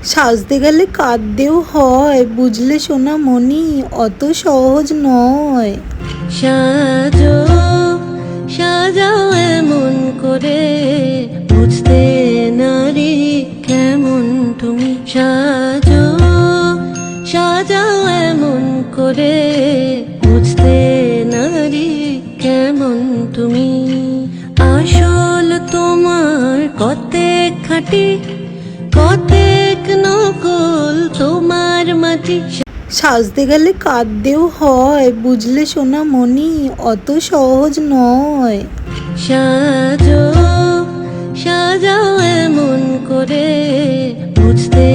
সাজতে গেলে কাঁদতেও হয়, বুঝলে সোনামণি, অত সহজ নয়। সাজো সাজাও এমন করে, বুঝতে নারী কেমন তুমি। সাজো সাজাও এমন করে, বুঝতে নারী কেমন তুমি। আসল তোমার কতেক খাঁটি, কতেক নকল তোমার মাটি। সাজতে গেলে কাঁদতেও হয়, বুঝলে সোনামণি, অত সহজ নয়। সাজো সাজাও এমন করে, বুঝতে